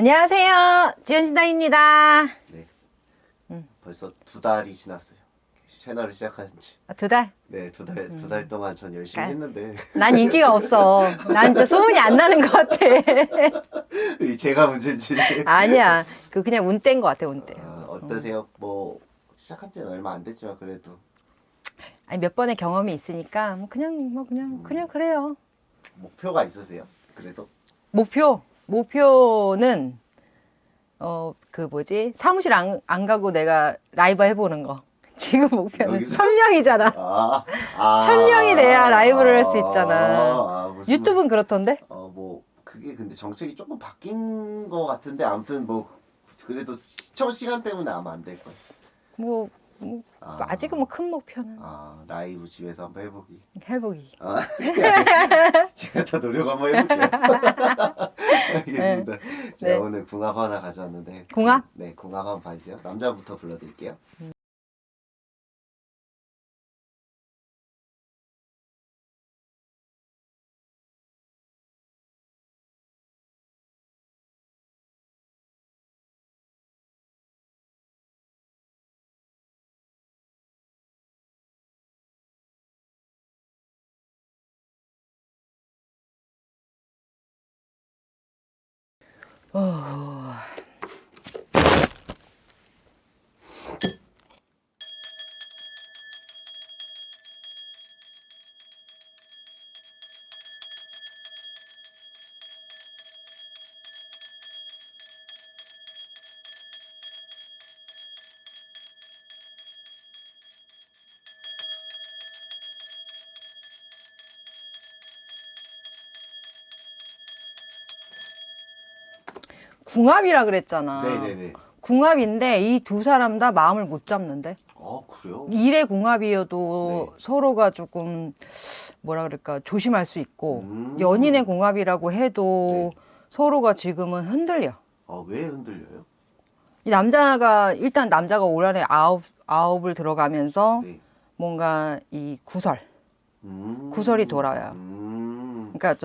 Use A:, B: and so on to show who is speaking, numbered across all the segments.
A: 안녕하세요. 지현신당입니다.
B: 네. 벌써 2달이 지났어요. 채널을 시작한 지.
A: 2달?
B: 네, 두 달 동안 전 열심히 했는데.
A: 난 인기가 없어. 난 진짜 소문이 안 나는 것 같아.
B: 제가 문제인지.
A: 아니야. 그냥 운때인 것 같아, 운때.
B: 어떠세요? 뭐, 시작한 지는 얼마 안 됐지만 그래도.
A: 아니, 몇 번의 경험이 있으니까, 그냥 그래요.
B: 목표가 있으세요? 그래도?
A: 목표는, 사무실 안 가고 내가 라이브 해보는 거. 지금 목표는
B: 여기서?
A: 1000명이잖아. 1000명이 돼야 라이브를 할 수 있잖아.
B: 무슨
A: 유튜브는 그렇던데?
B: 뭐, 그게 근데 정책이 조금 바뀐 것 같은데, 아무튼 뭐, 그래도 시청 시간 때문에 아마 안 될 거예요.
A: 아직은 큰 목표는
B: 라이브 집에서 한번 해보기. 제가 더 노력 한번 해볼게요. 알겠습니다.
A: 네.
B: 제가 오늘 궁합 하나 가져왔는데.
A: 궁합?
B: 네, 궁합 한번 봐주세요. 남자부터 불러드릴게요.
A: 궁합이라 그랬잖아.
B: 네네네.
A: 궁합인데 이 두 사람 다 마음을 못 잡는데.
B: 그래요?
A: 일의 궁합이어도
B: 네.
A: 서로가 조금 뭐라 그럴까 조심할 수 있고 연인의 궁합이라고 해도
B: 네.
A: 서로가 지금은 흔들려.
B: 왜 흔들려요?
A: 이 일단 남자가 올 한해 아홉을 들어가면서
B: 네.
A: 뭔가 이 구설이 돌아와요. 그러니까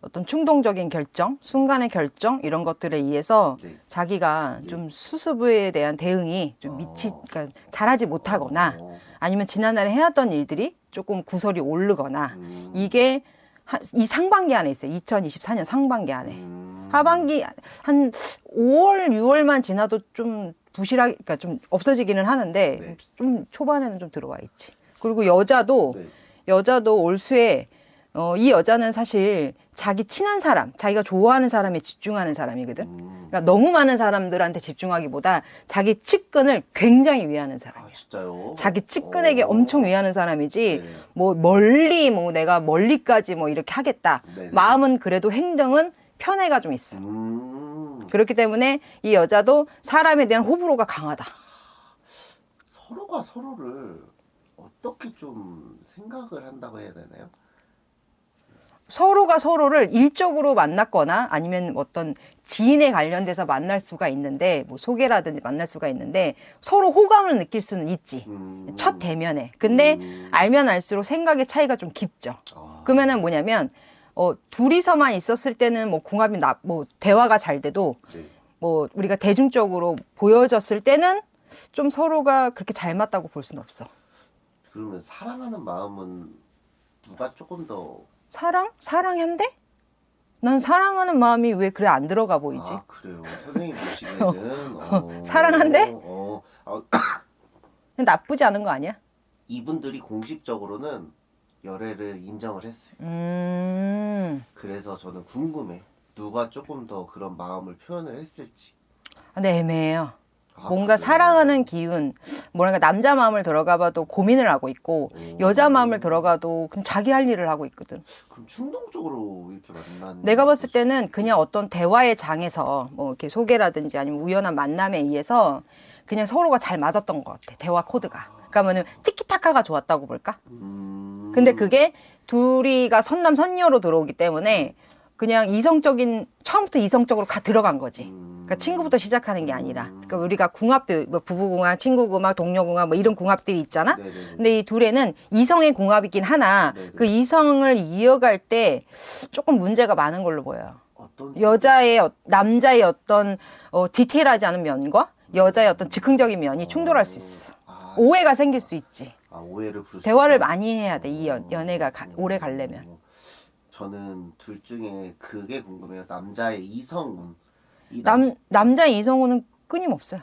A: 어떤 충동적인 결정, 순간의 결정 이런 것들에 의해서
B: 네.
A: 자기가
B: 네.
A: 좀 수습에 대한 대응이 좀 그러니까 잘하지 못하거나 아니면 지난날에 해왔던 일들이 조금 구설이 오르거나 이게 이 상반기 안에 있어요. 2024년 상반기 안에. 하반기 한 5월, 6월만 지나도 좀 부실하게, 그러니까 좀 없어지기는 하는데
B: 네.
A: 좀 초반에는 좀 들어와 있지. 그리고 여자도
B: 네.
A: 올수에 이 여자는 사실 자기 친한 사람, 자기가 좋아하는 사람에 집중하는 사람이거든. 그러니까 너무 많은 사람들한테 집중하기보다 자기 측근을 굉장히 위하는 사람이야.
B: 진짜요?
A: 자기 측근에게 엄청 위하는 사람이지.
B: 네네.
A: 내가 멀리까지 이렇게 하겠다.
B: 네네.
A: 마음은 그래도 행동은 편애가 좀 있어. 그렇기 때문에 이 여자도 사람에 대한 호불호가 강하다.
B: 서로가 서로를 어떻게 좀 생각을 한다고 해야 되나요?
A: 서로가 서로를 일적으로 만났거나 아니면 어떤 지인에 관련돼서 만날 수가 있는데 소개라든지 만날 수가 있는데 서로 호감을 느낄 수는 있지. 첫 대면에. 근데 알면 알수록 생각의 차이가 좀 깊죠. 그러면은 뭐냐면 둘이서만 있었을 때는 궁합이 대화가 잘 돼도
B: 네.
A: 우리가 대중적으로 보여졌을 때는 좀 서로가 그렇게 잘 맞다고 볼 수는 없어.
B: 그러면 사랑하는 마음은 누가 조금 더
A: 사랑한데? 난 사랑하는 마음이 왜 그래 안 들어가 보이지?
B: 그래요. 선생님 보시기에는
A: 사랑한데? 나쁘지 않은 거 아니야?
B: 이분들이 공식적으로는 열애를 인정을 했어요. 그래서 저는 궁금해. 누가 조금 더 그런 마음을 표현을 했을지.
A: 근데 애매해요. 뭔가
B: 그래요?
A: 사랑하는 기운, 남자 마음을 들어가봐도 고민을 하고 있고 여자 마음을 들어가도 그냥 자기 할 일을 하고 있거든.
B: 그럼 충동적으로 이렇게 만난
A: 내가 봤을 때는 그냥 어떤 대화의 장에서 이렇게 소개라든지 아니면 우연한 만남에 의해서 그냥 서로가 잘 맞았던 것 같아. 대화 코드가. 그러니까 티키타카가 좋았다고 볼까? 근데 그게 둘이가 선남선녀로 들어오기 때문에 그냥 처음부터 이성적으로 들어간 거지. 그러니까 친구부터 시작하는 게 아니라. 그러니까 우리가 궁합들, 부부궁합, 친구궁합, 동료궁합 이런 궁합들이 있잖아.
B: 네네네.
A: 근데 이 둘에는 이성의 궁합이긴 하나
B: 네네.
A: 그 이성을 이어갈 때 조금 문제가 많은 걸로 보여요.
B: 어떤
A: 남자의 어떤 디테일하지 않은 면과 여자의 어떤 즉흥적인 면이 충돌할 수 있어. 오해가 생길 수 있지.
B: 오해를 부를 수
A: 대화를
B: 있다?
A: 많이 해야 돼. 이 연애가 오래 가려면.
B: 저는 둘 중에 그게 궁금해요. 남자의 이성운.
A: 남자의 이성우는 끊임없어요.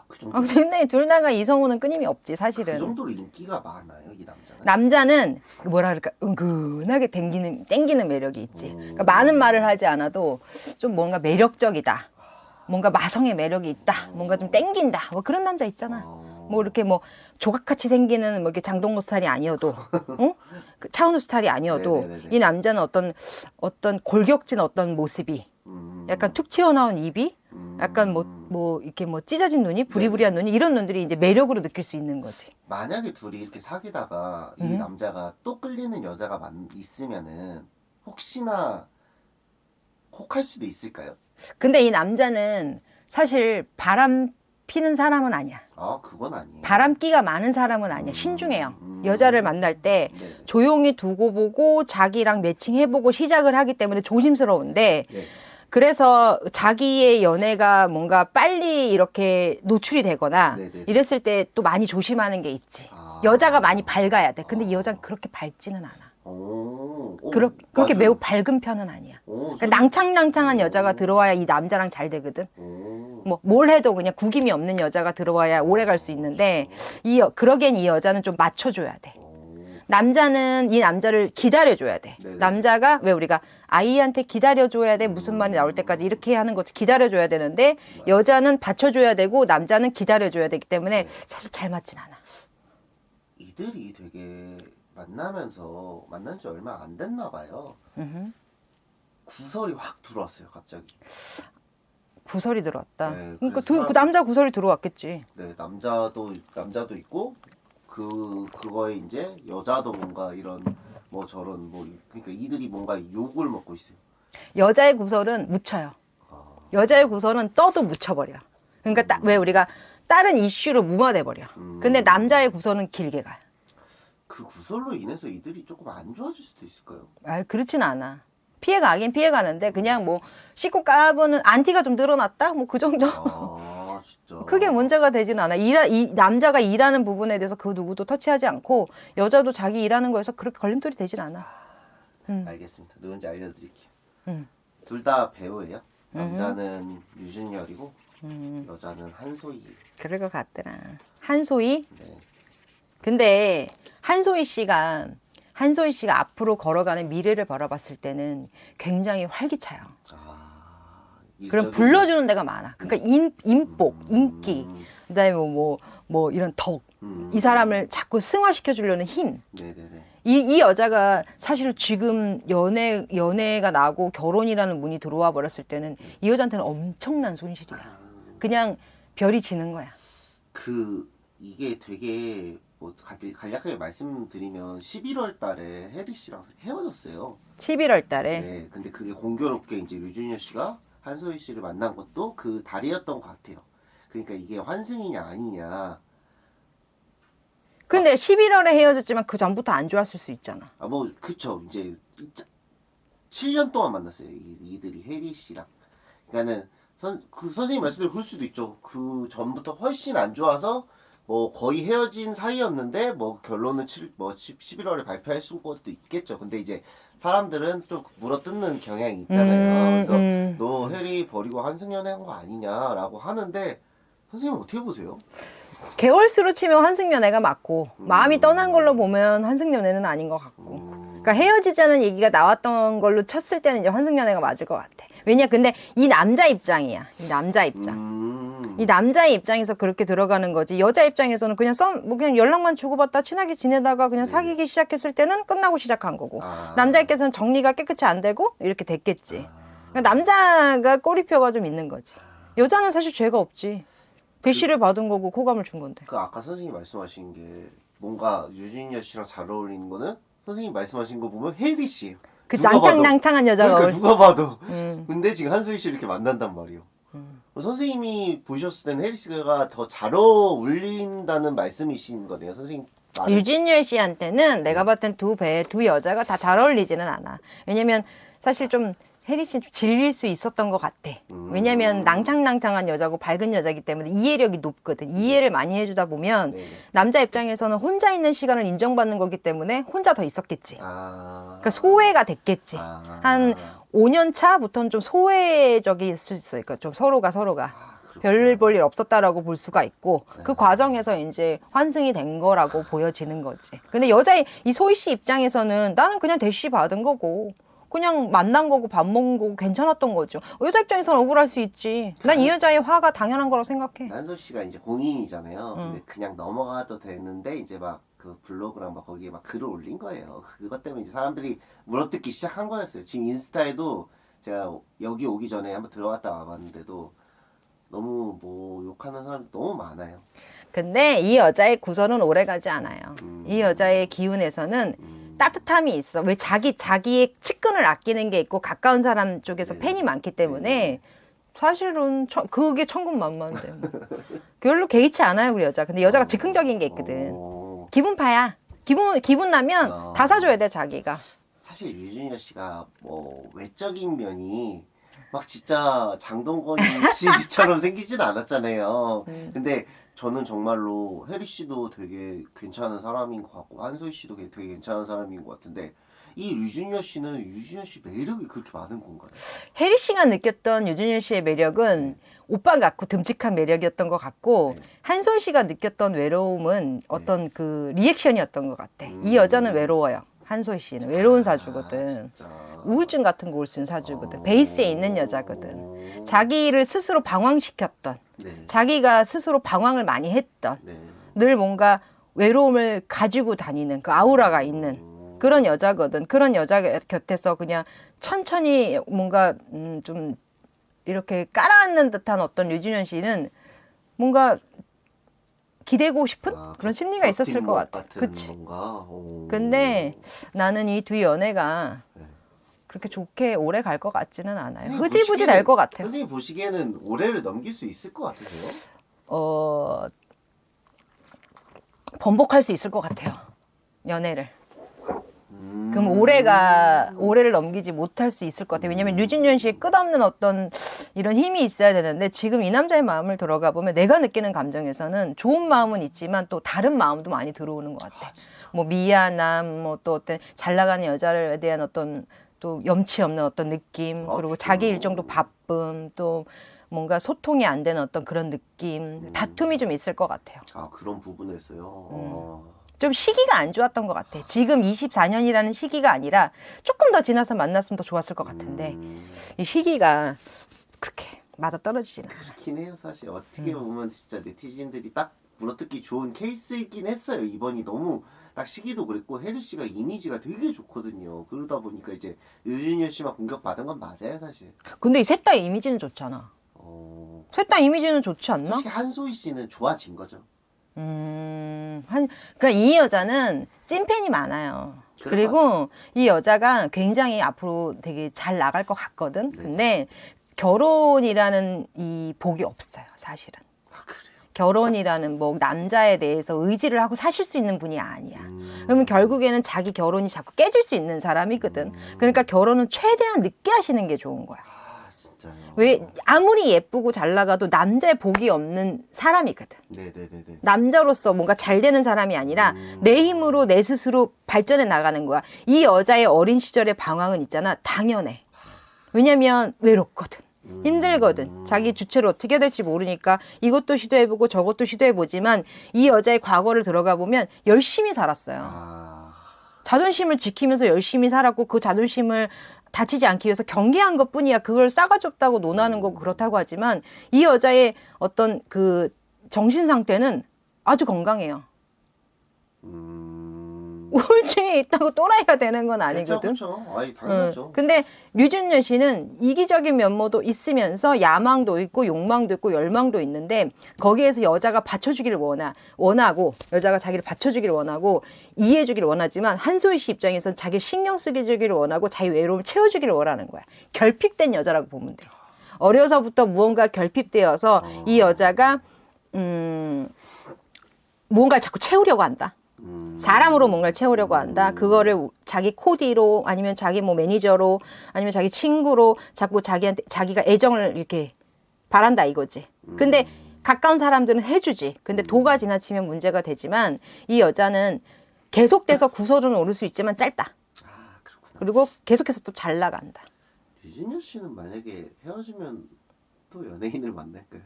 B: 그 정도.
A: 근데 둘 다가 이성우는 끊임이 없지
B: 그
A: 사실은.
B: 정도로 인기가 많아요, 이 남자는.
A: 남자는 뭐라 그럴까 은근하게 땡기는 매력이 있지. 그러니까 많은 말을 하지 않아도 좀 뭔가 매력적이다. 뭔가 마성의 매력이 있다. 뭔가 좀 땡긴다. 뭐 그런 남자 있잖아. 뭐 이렇게 뭐 조각같이 생기는 뭐 이렇게 장동건 스타일이 아니어도, 응? 그 차은우 스타일이 아니어도
B: 네네네네.
A: 이 남자는 어떤 골격진 어떤 모습이, 약간 툭 튀어나온 입이, 약간 뭐 이렇게 뭐 찢어진 눈이, 부리부리한 눈이 이런 눈들이 이제 매력으로 느낄 수 있는 거지.
B: 만약에 둘이 이렇게 사귀다가 이 남자가 또 끌리는 여자가 있으면은 혹시나 혹할 수도 있을까요?
A: 근데 이 남자는 사실 바람 피는 사람은 아니야.
B: 그건 아니에요.
A: 바람기가 많은 사람은 아니야. 신중해요. 여자를 만날 때
B: 네.
A: 조용히 두고 보고 자기랑 매칭해보고 시작을 하기 때문에 조심스러운데,
B: 네.
A: 그래서 자기의 연애가 뭔가 빨리 이렇게 노출이 되거나
B: 네네네.
A: 이랬을 때 또 많이 조심하는 게 있지. 여자가 많이 밝아야 돼. 근데 이 여자는 그렇게 밝지는 않아. 그렇게
B: 맞아요.
A: 매우 밝은 편은 아니야. 그러니까 낭창낭창한 여자가 들어와야 이 남자랑 잘 되거든. 뭐 뭘 해도 그냥 구김이 없는 여자가 들어와야 오래 갈 수 있는데, 그러기엔 이 여자는 좀 맞춰줘야 돼. 남자는 이 남자를 기다려줘야 돼.
B: 네네.
A: 남자가 왜 우리가 아이한테 기다려줘야 돼. 무슨 말이 나올 때까지 이렇게 하는 거지. 기다려줘야 되는데 여자는 받쳐줘야 되고 남자는 기다려줘야 되기 때문에 사실 잘 맞진 않아.
B: 이들이 되게 만난 지 얼마 안 됐나 봐요. 구설이 확 들어왔어요, 갑자기.
A: 구설이 들어왔다.
B: 네,
A: 그러니까
B: 그래서
A: 그 남자 구설이 들어왔겠지.
B: 네, 남자도 있고 그거에 이제 여자도 뭔가 이런 뭐 저런 뭐 그러니까 이들이 뭔가 욕을 먹고 있어요.
A: 여자의 구설은 묻혀요. 여자의 구설은 떠도 묻혀버려. 그러니까 왜 우리가 다른 이슈로 무마돼 버려. 근데 남자의 구설은 길게 가요.
B: 그 구설로 인해서 이들이 조금 안 좋아질 수도 있을까요?
A: 그렇진 않아. 피해가긴 피해가는데 그냥 뭐 씻고 까보는 안티가 좀 늘어났다? 뭐 그 정도?
B: 진짜.
A: 크게 문제가 되진 않아. 이 남자가 일하는 부분에 대해서 그 누구도 터치하지 않고 여자도 자기 일하는 거에서 그렇게 걸림돌이 되진 않아.
B: 알겠습니다. 누군지 알려드릴게요.
A: 음.
B: 둘 다 배우예요. 남자는 유준열이고 여자는 한소희.
A: 그럴 것 같더라. 한소희?
B: 네.
A: 근데 한소희 씨가 앞으로 걸어가는 미래를 바라봤을 때는 굉장히 활기차요. 그럼 불러주는 데가 많아. 그러니까 인복, 인기, 그다음에 뭐 이런 덕, 이 사람을 자꾸 승화시켜 주려는 힘.
B: 네네네.
A: 이 여자가 사실 지금 연애가 나고 결혼이라는 문이 들어와 버렸을 때는 이 여자한테는 엄청난 손실이야. 그냥 별이 지는 거야.
B: 이게 되게 뭐 간략하게 말씀드리면 11월 달에 혜리 씨랑 헤어졌어요.
A: 11월 달에.
B: 네, 근데 그게 공교롭게 이제 류준열 씨가 한소희 씨를 만난 것도 그 달이었던 것 같아요. 그러니까 이게 환승이냐 아니냐.
A: 근데 11월에 헤어졌지만 그 전부터 안 좋았을 수 있잖아.
B: 뭐 그쵸. 이제 7년 동안 만났어요. 이들이 혜리 씨랑. 그러니까는 선생님 말씀대로 그럴 수도 있죠. 그 전부터 훨씬 안 좋아서 뭐 거의 헤어진 사이였는데 뭐 결론은 11월에 발표할 수도 있겠죠. 근데 이제 사람들은 좀 물어뜯는 경향이 있잖아요. 그래서 너 혜리 버리고 한승연애 한 거 아니냐라고 하는데 선생님 어떻게 보세요?
A: 개월수로 치면 환승연애가 맞고 마음이 떠난 걸로 보면 환승연애는 아닌 것 같고. 그러니까 헤어지자는 얘기가 나왔던 걸로 쳤을 때는 이제 환승연애가 맞을 것 같아. 왜냐? 근데 이 남자 입장이야. 이 남자 입장. 이 남자의 입장에서 그렇게 들어가는 거지. 여자 입장에서는 그냥 그냥 연락만 주고받다 친하게 지내다가 그냥 사귀기 시작했을 때는 끝나고 시작한 거고. 남자께서는 정리가 깨끗이 안 되고 이렇게 됐겠지. 그러니까 남자가 꼬리표가 좀 있는 거지. 여자는 사실 죄가 없지. 대시를 받은 거고 호감을 준 건데.
B: 아까 선생님이 말씀하신 게 뭔가 유진열 씨랑 잘 어울리는 거는 선생님이 말씀하신 거 보면 혜리 씨예요.
A: 그 낭창낭창한 여자가
B: 그러니까 누가 봐도. 근데 지금 한소희 씨 이렇게 만난단 말이에요. 선생님이 보셨을 때는 혜리 씨가 더 잘 어울린다는 말씀이신 거네요. 선생님.
A: 유진열 씨한테는 내가 봤을 땐 두 여자가 다 잘 어울리지는 않아. 왜냐면 사실 좀 혜리 씨는 좀 질릴 수 있었던 것 같아. 왜냐면 낭창낭창한 여자고 밝은 여자이기 때문에 이해력이 높거든. 이해를 많이 해주다 보면
B: 네.
A: 남자 입장에서는 혼자 있는 시간을 인정받는 거기 때문에 혼자 더 있었겠지.
B: 아.
A: 그러니까 소외가 됐겠지.
B: 아.
A: 한 5년 차부터는 좀 소외적일 수 있어요. 그러니까 좀 서로가
B: 그렇구나.
A: 별 볼 일 없었다라고 볼 수가 있고
B: 네.
A: 그 과정에서 이제 환승이 된 거라고 보여지는 거지. 근데 여자의 이 소희 씨 입장에서는 나는 그냥 대시 받은 거고 그냥 만난 거고 밥 먹은 거고 괜찮았던 거죠. 여자 입장에서는 억울할 수 있지. 난 이 여자의 화가 당연한 거라고 생각해.
B: 난솔 씨가 이제 공인이잖아요.
A: 응.
B: 근데 그냥 넘어가도 되는데 이제 막 그 블로그랑 막 거기에 막 글을 올린 거예요. 그것 때문에 이제 사람들이 물어뜯기 시작한 거였어요. 지금 인스타에도 제가 여기 오기 전에 한번 들어갔다 와봤는데도 너무 뭐 욕하는 사람이 너무 많아요.
A: 근데 이 여자의 구설은 오래 가지 않아요.
B: 음.
A: 이 여자의 기운에서는 따뜻함이 있어. 왜 자기의 측근을 아끼는 게 있고 가까운 사람 쪽에서
B: 네.
A: 팬이 많기 때문에 사실은 그게 천군만마인데 뭐. 별로 개의치 않아요, 우리 여자. 근데 여자가 즉흥적인 게 있거든. 기분파야. 기분 나면 다 사줘야 돼, 자기가.
B: 사실 유준열 씨가 뭐 외적인 면이 막 진짜 장동건 씨처럼 생기진 않았잖아요. 근데 저는 정말로 혜리 씨도 되게 괜찮은 사람인 것 같고 한소희 씨도 되게 괜찮은 사람인 것 같은데 이 유준열 씨는 유준열 씨 매력이 그렇게 많은 건가요?
A: 혜리 씨가 느꼈던 유준열 씨의 매력은 오빠 같고 듬직한 매력이었던 것 같고
B: 네.
A: 한솔 씨가 느꼈던 외로움은 어떤 그 리액션이었던 것 같아. 이 여자는 외로워요. 한솔 씨는 외로운 사주거든.
B: 진짜.
A: 우울증 같은 거 올 수 있는 사주거든. 베이스에 있는 여자거든. 자기를 스스로 방황시켰던,
B: 네.
A: 자기가 스스로 방황을 많이 했던,
B: 네.
A: 늘 뭔가 외로움을 가지고 다니는 그 아우라가 있는 그런 여자거든. 그런 여자 곁에서 그냥 천천히 뭔가 좀 이렇게 깔아앉는 듯한 어떤 유준현 씨는 뭔가 기대고 싶은 그런 심리가 있었을 것 같아. 그치? 근데 나는 이 두 연애가
B: 네.
A: 그렇게 좋게 오래 갈 것 같지는 않아요.
B: 선생님
A: 흐지부지 될 것 같아요.
B: 선생님 보시기에는 올해를 넘길 수 있을 것 같으세요?
A: 번복할 수 있을 것 같아요. 연애를. 그럼 올해를 넘기지 못할 수 있을 것 같아요. 왜냐면 류진현 씨의 끝없는 어떤 이런 힘이 있어야 되는데 지금 이 남자의 마음을 들어가 보면 내가 느끼는 감정에서는 좋은 마음은 있지만 또 다른 마음도 많이 들어오는 것 같아. 뭐 미안함, 뭐 또 어떤 잘 나가는 여자에 대한 어떤 또 염치 없는 어떤 느낌, 그리고 자기 일정도 바쁨, 또 뭔가 소통이 안 되는 어떤 그런 느낌, 다툼이 좀 있을 것 같아요.
B: 아, 그런 부분에서요.
A: 좀 시기가 안 좋았던 것 같아. 지금 24년이라는 시기가 아니라 조금 더 지나서 만났으면 더 좋았을 것 같은데 이 시기가 그렇게 맞아떨어지지는 않아.
B: 그렇긴 해요. 사실 어떻게 보면 진짜 네티즌들이 딱 물어뜯기 좋은 케이스이긴 했어요. 이번이 너무 딱 시기도 그랬고 혜리 씨가 이미지가 되게 좋거든요. 그러다 보니까 이제 유준열 씨만 공격받은 건 맞아요, 사실.
A: 근데 이 셋 다 이미지는 좋잖아. 셋 다 이미지는 좋지 않나?
B: 솔직히 한소희 씨는 좋아진 거죠.
A: 그러니까 이 여자는 찐팬이 많아요. 그리고 이 여자가 굉장히 앞으로 되게 잘 나갈 것 같거든. 근데 결혼이라는 이 복이 없어요, 사실은.
B: 아, 그래요?
A: 결혼이라는 뭐 남자에 대해서 의지를 하고 사실 수 있는 분이 아니야. 그러면 결국에는 자기 결혼이 자꾸 깨질 수 있는 사람이거든. 그러니까 결혼은 최대한 늦게 하시는 게 좋은 거야.
B: 진짜요?
A: 왜 아무리 예쁘고 잘 나가도 남자의 복이 없는 사람이거든.
B: 네네네네.
A: 남자로서 뭔가 잘 되는 사람이 아니라 내 힘으로 내 스스로 발전해 나가는 거야. 이 여자의 어린 시절의 방황은 있잖아. 당연해. 왜냐면 외롭거든. 힘들거든. 자기 주체로 어떻게 해야 될지 모르니까 이것도 시도해보고 저것도 시도해보지만 이 여자의 과거를 들어가 보면 열심히 살았어요. 자존심을 지키면서 열심히 살았고 그 자존심을 다치지 않기 위해서 경계한 것 뿐이야. 그걸 싸가지 없다고 논하는 거고 그렇다고 하지만 이 여자의 어떤 그 정신 상태는 아주 건강해요. 우울증이 있다고 또라이가 되는 건 아니거든.
B: 그렇죠. 아이, 당연하죠.
A: 근데 류준열 씨는 이기적인 면모도 있으면서 야망도 있고 욕망도 있고 열망도 있는데 거기에서 여자가 받쳐주기를 원하고 여자가 자기를 받쳐주기를 원하고 이해해주기를 원하지만 한소희 씨 입장에서는 자기를 신경 쓰게 주기를 원하고 자기 외로움을 채워주기를 원하는 거야. 결핍된 여자라고 보면 돼. 어려서부터 무언가 결핍되어서 이 여자가 무언가를 자꾸 채우려고 한다. 사람으로 뭔가를 채우려고 한다. 그거를 자기 코디로 아니면 자기 뭐 매니저로 아니면 자기 친구로 자꾸 자기한테 자기가 애정을 이렇게 바란다 이거지. 근데 가까운 사람들은 해주지. 근데 도가 지나치면 문제가 되지만 이 여자는 계속돼서 구설은 오를 수 있지만 짧다.
B: 아, 그렇구나.
A: 그리고 계속해서 또 잘 나간다.
B: 유진열 씨는 만약에 헤어지면 또 연예인을 만날까요?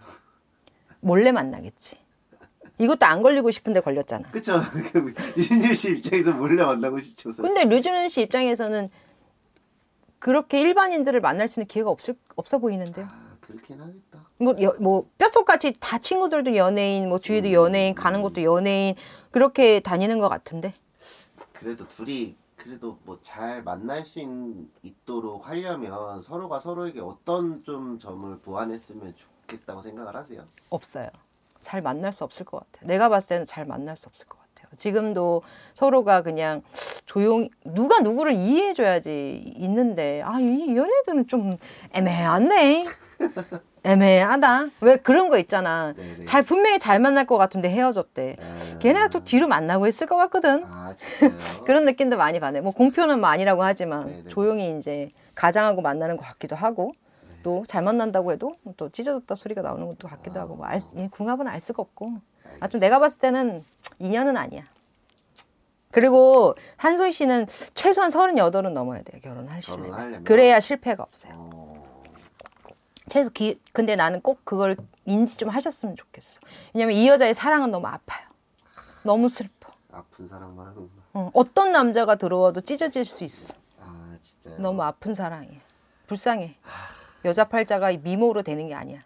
A: 몰래 만나겠지. 이것도 안 걸리고 싶은데 걸렸잖아.
B: 그쵸? 유진열 씨 입장에서 몰래 만나고 싶죠.
A: 근데 류준현 씨 입장에서는 그렇게 일반인들을 만날 수 있는 기회가 없어 보이는데요.
B: 아, 그렇긴 하겠다.
A: 뭐 뼛속같이 다 친구들도 연예인, 뭐 주위도 연예인, 가는 것도 연예인 그렇게 다니는 것 같은데.
B: 그래도 둘이 그래도 뭐 잘 만날 수 있도록 하려면 서로가 서로에게 어떤 좀 점을 보완했으면 좋겠다고 생각을 하세요?
A: 없어요. 잘 만날 수 없을 것 같아요. 내가 봤을 때는 잘 만날 수 없을 것 같아요. 지금도 서로가 그냥 조용히 누가 누구를 이해해줘야지 있는데 이 연애들은 좀 애매하네. 애매하다. 왜 그런 거 있잖아.
B: 네네.
A: 분명히 잘 만날 것 같은데 헤어졌대.
B: 아,
A: 걔네가 또 뒤로 만나고 있을 것 같거든.
B: 아 진짜요?
A: 그런 느낌도 많이 받네. 뭐 공표는 뭐 아니라고 하지만
B: 네네.
A: 조용히 이제 가장하고 만나는 것 같기도 하고 또 잘 만난다고 해도 또 찢어졌다 소리가 나오는 것도 같기도 하고 뭐 궁합은 알 수가 없고. 좀 내가 봤을 때는 인연은 아니야. 그리고 한소희 씨는 최소한 38은 넘어야 돼요. 결혼하시려면.
B: 결혼하려면?
A: 그래야 실패가 없어요.
B: 어...
A: 근데 나는 꼭 그걸 인지 좀 하셨으면 좋겠어. 왜냐면 이 여자의 사랑은 너무 아파요. 너무 슬퍼.
B: 아픈 사랑만 하는구나.
A: 어떤 남자가 들어와도 찢어질 수 있어.
B: 아 진짜요?
A: 너무 아픈 사랑이야. 불쌍해. 여자 팔자가 미모로 되는 게 아니야.